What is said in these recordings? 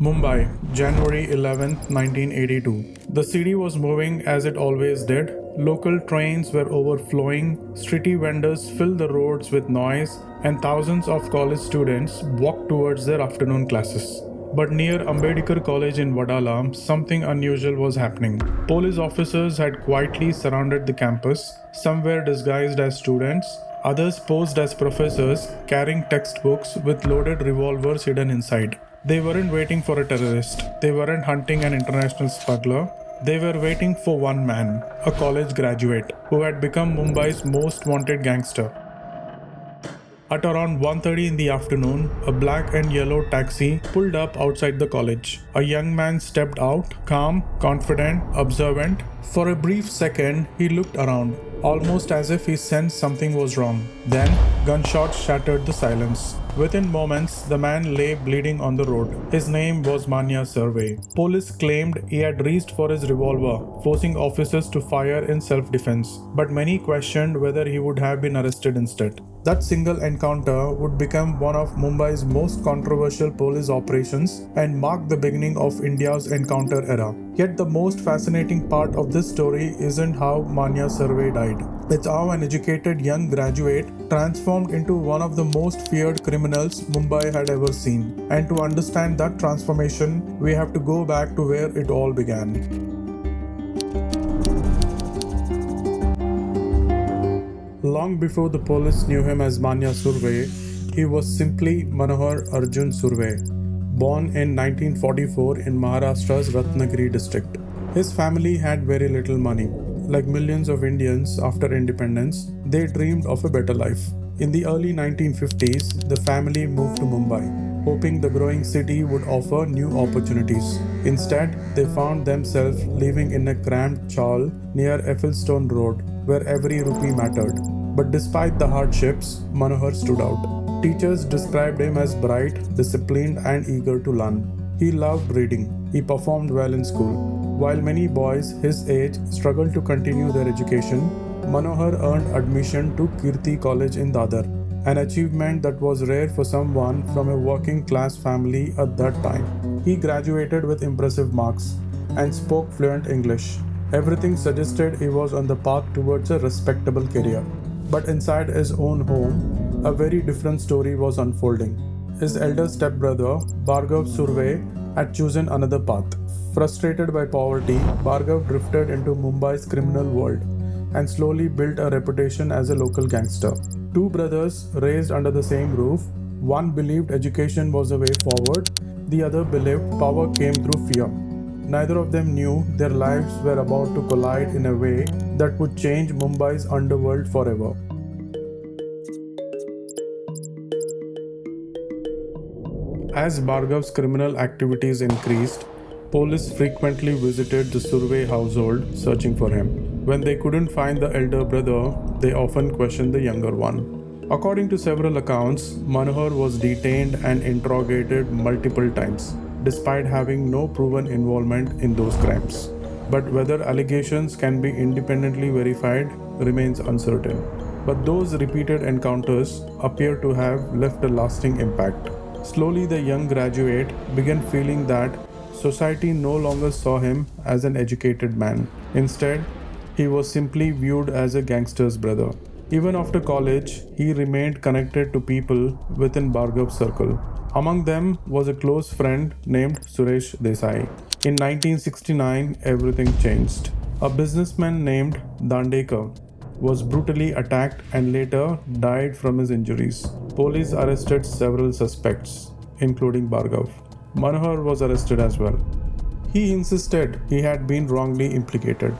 Mumbai, January 11, 1982. The city was moving as it always did. Local trains were overflowing, street vendors filled the roads with noise, and thousands of college students walked towards their afternoon classes. But near Ambedkar College in Wadala, something unusual was happening. Police officers had quietly surrounded the campus, some were disguised as students, others posed as professors carrying textbooks with loaded revolvers hidden inside. They weren't waiting for a terrorist, they weren't hunting an international smuggler. They were waiting for one man, a college graduate, who had become Mumbai's most wanted gangster. At around 1:30 in the afternoon, a black and yellow taxi pulled up outside the college. A young man stepped out, calm, confident, observant. For a brief second, he looked around, almost as if he sensed something was wrong. Then, gunshots shattered the silence. Within moments, the man lay bleeding on the road. His name was Manya Surve. Police claimed he had reached for his revolver, forcing officers to fire in self-defense. But many questioned whether he would have been arrested instead. That single encounter would become one of Mumbai's most controversial police operations and mark the beginning of India's encounter era. Yet the most fascinating part of this story isn't how Manya Surve died. It's how an educated young graduate transformed into one of the most feared criminals Mumbai had ever seen. And to understand that transformation, we have to go back to where it all began. Long before the police knew him as Manya Surve, he was simply Manohar Arjun Surve, born in 1944 in Maharashtra's Ratnagiri district. His family had very little money. Like millions of Indians after independence, they dreamed of a better life. In the early 1950s, the family moved to Mumbai, hoping the growing city would offer new opportunities. Instead, they found themselves living in a cramped chawl near Efflestone Road, where every rupee mattered. But despite the hardships, Manohar stood out. Teachers described him as bright, disciplined, and eager to learn. He loved reading. He performed well in school. While many boys his age struggled to continue their education, Manohar earned admission to Kirti College in Dadar, an achievement that was rare for someone from a working class family at that time. He graduated with impressive marks and spoke fluent English. Everything suggested he was on the path towards a respectable career. But inside his own home, a very different story was unfolding. His elder stepbrother, Bhargav Surve, had chosen another path. Frustrated by poverty, Bhargav drifted into Mumbai's criminal world and slowly built a reputation as a local gangster. Two brothers raised under the same roof, one believed education was the way forward, the other believed power came through fear. Neither of them knew their lives were about to collide in a way that would change Mumbai's underworld forever. As Bhargav's criminal activities increased, police frequently visited the Surve household searching for him. When they couldn't find the elder brother, they often questioned the younger one. According to several accounts, Manohar was detained and interrogated multiple times, despite having no proven involvement in those crimes. But whether allegations can be independently verified remains uncertain. But those repeated encounters appear to have left a lasting impact. Slowly, the young graduate began feeling that society no longer saw him as an educated man. Instead, he was simply viewed as a gangster's brother. Even after college, he remained connected to people within Bhargav's circle. Among them was a close friend named Suresh Desai. In 1969, everything changed. A businessman named Dandekar was brutally attacked and later died from his injuries. Police arrested several suspects, including Bhargav. Manohar was arrested as well. He insisted he had been wrongly implicated,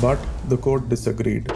but the court disagreed.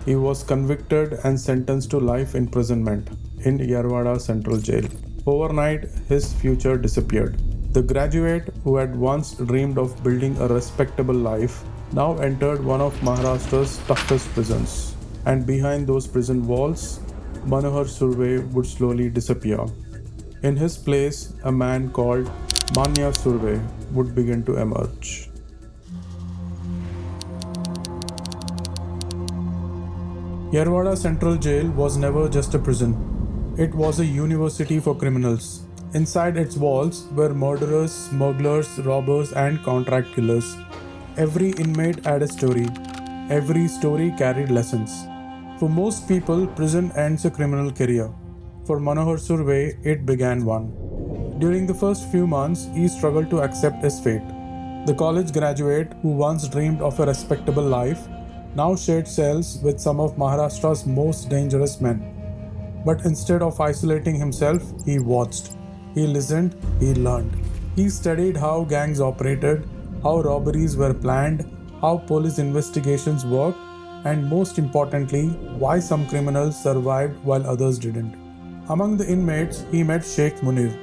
He was convicted and sentenced to life imprisonment in Yerwada Central Jail. Overnight, his future disappeared. The graduate who had once dreamed of building a respectable life now entered one of Maharashtra's toughest prisons. And behind those prison walls, Manohar Surve would slowly disappear. In his place, a man called Manya Surve would begin to emerge. Yerwada Central Jail was never just a prison. It was a university for criminals. Inside its walls were murderers, smugglers, robbers, and contract killers. Every inmate had a story. Every story carried lessons. For most people, prison ends a criminal career. For Manohar Surve, it began one. During the first few months, he struggled to accept his fate. The college graduate who once dreamed of a respectable life now shared cells with some of Maharashtra's most dangerous men. But instead of isolating himself, he watched. He listened, he learned. He studied how gangs operated, how robberies were planned, how police investigations worked, and most importantly, why some criminals survived while others didn't. Among the inmates, he met Sheikh Munir,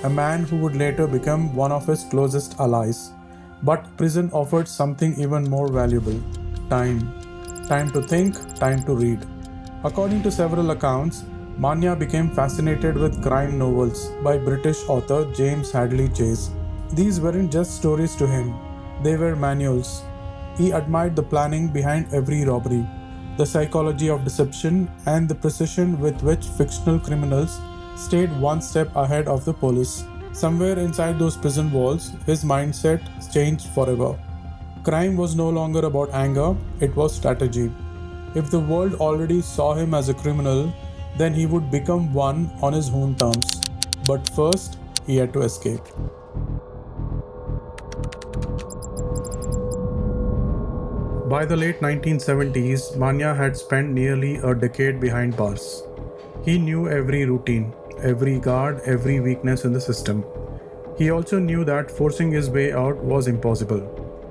a man who would later become one of his closest allies. But prison offered something even more valuable: time. Time to think, time to read. According to several accounts, Manya became fascinated with crime novels by British author James Hadley Chase. These weren't just stories to him, they were manuals. He admired the planning behind every robbery, the psychology of deception, and the precision with which fictional criminals stayed one step ahead of the police. Somewhere inside those prison walls, his mindset changed forever. Crime was no longer about anger, it was strategy. If the world already saw him as a criminal, then he would become one on his own terms. But first, he had to escape. By the late 1970s, Manya had spent nearly a decade behind bars. He knew every routine, every guard, every weakness in the system. He also knew that forcing his way out was impossible.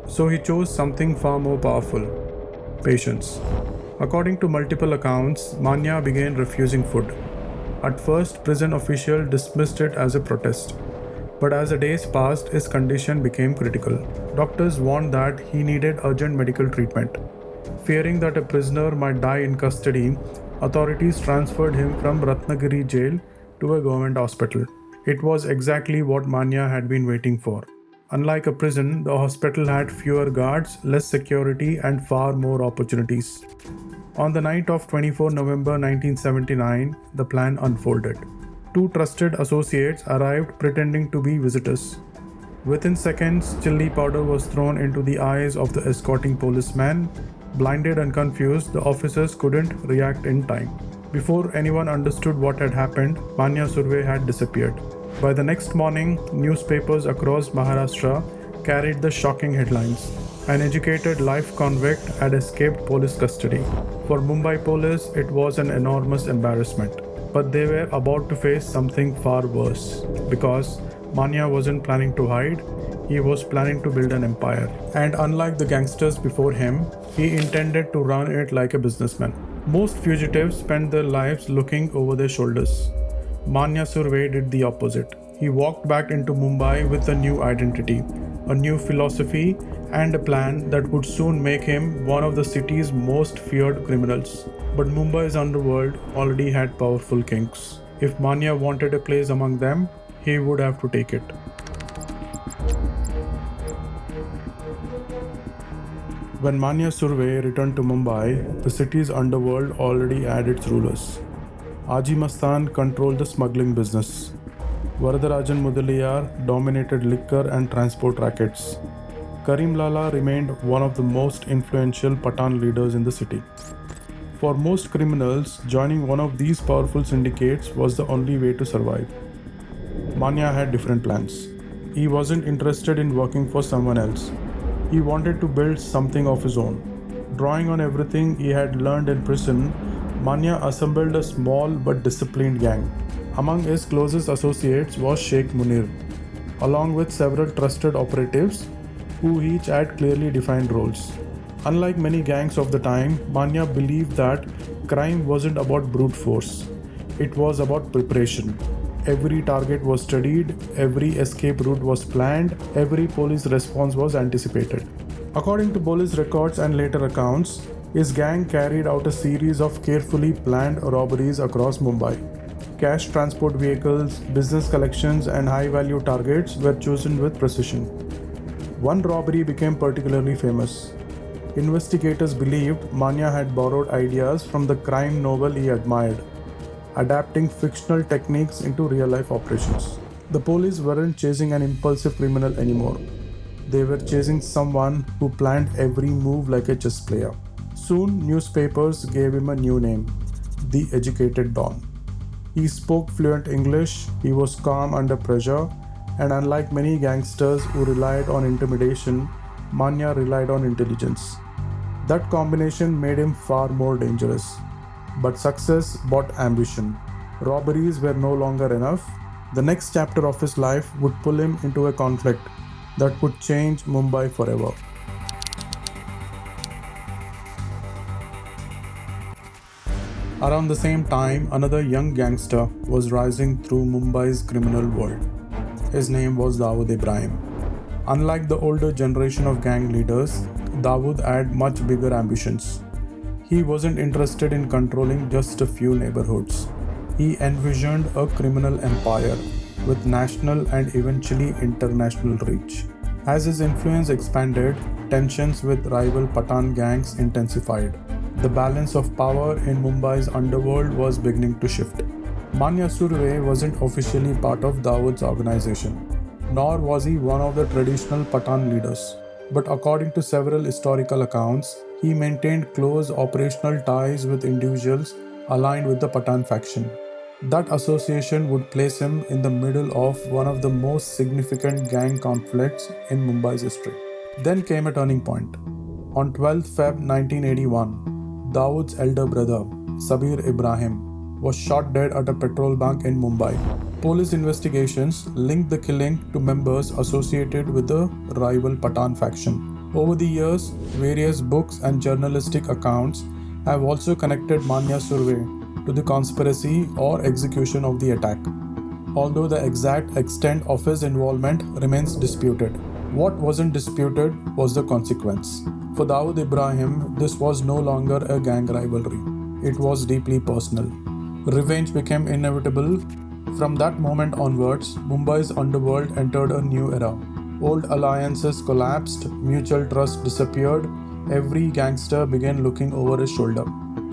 So he chose something far more powerful: patience. According to multiple accounts, Manya began refusing food. At first, prison officials dismissed it as a protest. But as the days passed, his condition became critical. Doctors warned that he needed urgent medical treatment. Fearing that a prisoner might die in custody, authorities transferred him from Ratnagiri jail to a government hospital. It was exactly what Manya had been waiting for. Unlike a prison, the hospital had fewer guards, less security, and far more opportunities. On the night of 24 November 1979, the plan unfolded. Two trusted associates arrived pretending to be visitors. Within seconds, chili powder was thrown into the eyes of the escorting policeman. Blinded and confused, the officers couldn't react in time. Before anyone understood what had happened, Manya Surve had disappeared. By the next morning, newspapers across Maharashtra carried the shocking headlines: an educated life convict had escaped police custody. For Mumbai Police, it was an enormous embarrassment. But they were about to face something far worse, because Manya wasn't planning to hide, he was planning to build an empire. And unlike the gangsters before him, he intended to run it like a businessman. Most fugitives spent their lives looking over their shoulders. Manya Surve did the opposite. He walked back into Mumbai with a new identity, a new philosophy, and a plan that would soon make him one of the city's most feared criminals. But Mumbai's underworld already had powerful kings. If Manya wanted a place among them, he would have to take it. When Manya Surve returned to Mumbai, the city's underworld already had its rulers. Haji Mastan controlled the smuggling business. Varadarajan Mudaliar dominated liquor and transport rackets. Karim Lala remained one of the most influential Pathan leaders in the city. For most criminals, joining one of these powerful syndicates was the only way to survive. Manya had different plans. He wasn't interested in working for someone else. He wanted to build something of his own. Drawing on everything he had learned in prison, Manya assembled a small but disciplined gang. Among his closest associates was Sheikh Munir, along with several trusted operatives who each had clearly defined roles. Unlike many gangs of the time, Manya believed that crime wasn't about brute force. It was about preparation. Every target was studied, every escape route was planned, every police response was anticipated. According to police records and later accounts, his gang carried out a series of carefully planned robberies across Mumbai. Cash transport vehicles, business collections, and high-value targets were chosen with precision. One robbery became particularly famous. Investigators believed Manya had borrowed ideas from the crime novel he admired, adapting fictional techniques into real-life operations. The police weren't chasing an impulsive criminal anymore. They were chasing someone who planned every move like a chess player. Soon, newspapers gave him a new name, the Educated Don. He spoke fluent English, he was calm under pressure, and unlike many gangsters who relied on intimidation, Manya relied on intelligence. That combination made him far more dangerous. But success bought ambition. Robberies were no longer enough. The next chapter of his life would pull him into a conflict that would change Mumbai forever. Around the same time, another young gangster was rising through Mumbai's criminal world. His name was Dawood Ibrahim. Unlike the older generation of gang leaders, Dawood had much bigger ambitions. He wasn't interested in controlling just a few neighborhoods. He envisioned a criminal empire with national and eventually international reach. As his influence expanded, tensions with rival Pathan gangs intensified. The balance of power in Mumbai's underworld was beginning to shift. Manya Surve wasn't officially part of Dawood's organization, nor was he one of the traditional Pathan leaders. But according to several historical accounts, he maintained close operational ties with individuals aligned with the Pathan faction. That association would place him in the middle of one of the most significant gang conflicts in Mumbai's history. Then came a turning point. On 12th Feb 1981, Dawood's elder brother, Sabir Ibrahim, was shot dead at a petrol bunk in Mumbai. Police investigations linked the killing to members associated with the rival Pathan faction. Over the years, various books and journalistic accounts have also connected Manya Surve to the conspiracy or execution of the attack, although the exact extent of his involvement remains disputed. What wasn't disputed was the consequence. For Dawood Ibrahim, this was no longer a gang rivalry. It was deeply personal. Revenge became inevitable. From that moment onwards, Mumbai's underworld entered a new era. Old alliances collapsed, mutual trust disappeared, every gangster began looking over his shoulder.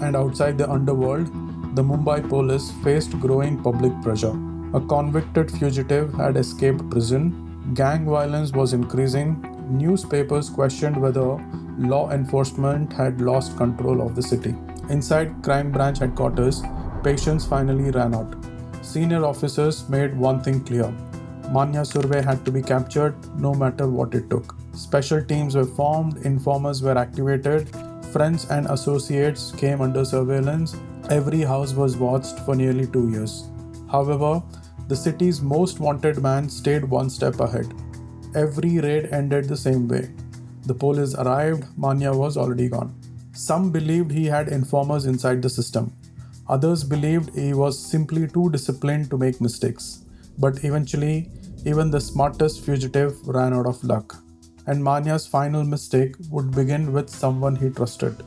And outside the underworld, the Mumbai Police faced growing public pressure. A convicted fugitive had escaped prison, gang violence was increasing, newspapers questioned whether law enforcement had lost control of the city. Inside crime branch headquarters, patience finally ran out. Senior officers made one thing clear: Manya Surve had to be captured no matter what it took. Special teams were formed, informers were activated, friends and associates came under surveillance. Every house was watched for nearly 2 years. However, the city's most wanted man stayed one step ahead. Every raid ended the same way. The police arrived, Manya was already gone. Some believed he had informers inside the system. Others believed he was simply too disciplined to make mistakes. But eventually, even the smartest fugitive ran out of luck. And Manya's final mistake would begin with someone he trusted.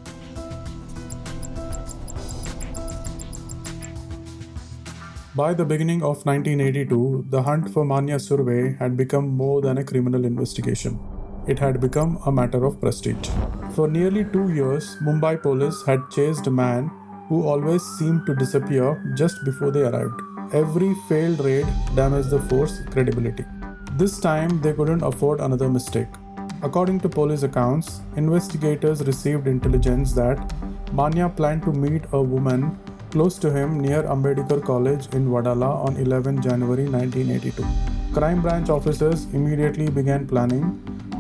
By the beginning of 1982, the hunt for Manya Surve had become more than a criminal investigation. It had become a matter of prestige. For nearly 2 years, Mumbai Police had chased a man who always seemed to disappear just before they arrived. Every failed raid damaged the force's credibility. This time, they couldn't afford another mistake. According to police accounts, investigators received intelligence that Manya planned to meet a woman close to him near Ambedkar College in Wadala on 11 January 1982. Crime branch officers immediately began planning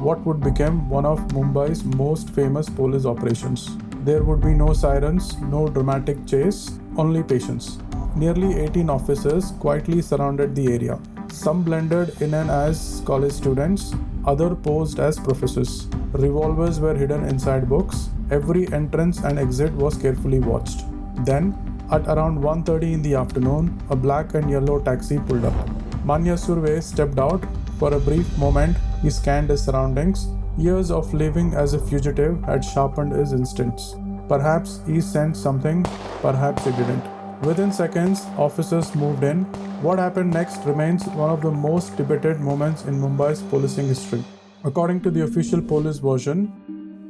what would become one of Mumbai's most famous police operations. There would be no sirens, no dramatic chase, only patience. Nearly 18 officers quietly surrounded the area. Some blended in and as college students, others posed as professors. Revolvers were hidden inside books. Every entrance and exit was carefully watched. Then, at around 1:30 in the afternoon, a black and yellow taxi pulled up. Manya Surve stepped out. For a brief moment, he scanned his surroundings. Years of living as a fugitive had sharpened his instincts. Perhaps he sensed something, perhaps he didn't. Within seconds, officers moved in. What happened next remains one of the most debated moments in Mumbai's policing history. According to the official police version,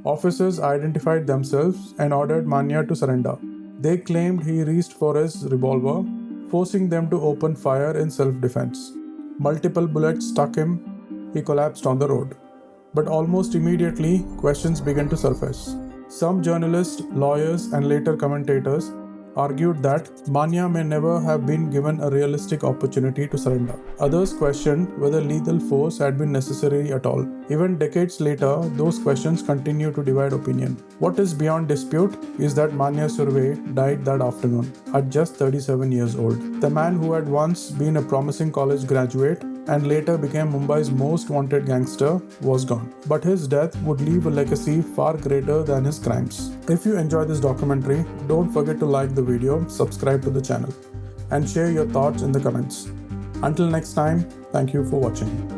officers identified themselves and ordered Manya to surrender. They claimed he reached for his revolver, forcing them to open fire in self-defense. Multiple bullets struck him. He collapsed on the road. But almost immediately, questions began to surface. Some journalists, lawyers, and later commentators argued that Manya may never have been given a realistic opportunity to surrender. Others questioned whether lethal force had been necessary at all. Even decades later, those questions continue to divide opinion. What is beyond dispute is that Manya Surve died that afternoon at just 37 years old. The man who had once been a promising college graduate and later became Mumbai's most wanted gangster, was gone. But his death would leave a legacy far greater than his crimes. If you enjoy this documentary, don't forget to like the video, subscribe to the channel, and share your thoughts in the comments. Until next time, thank you for watching.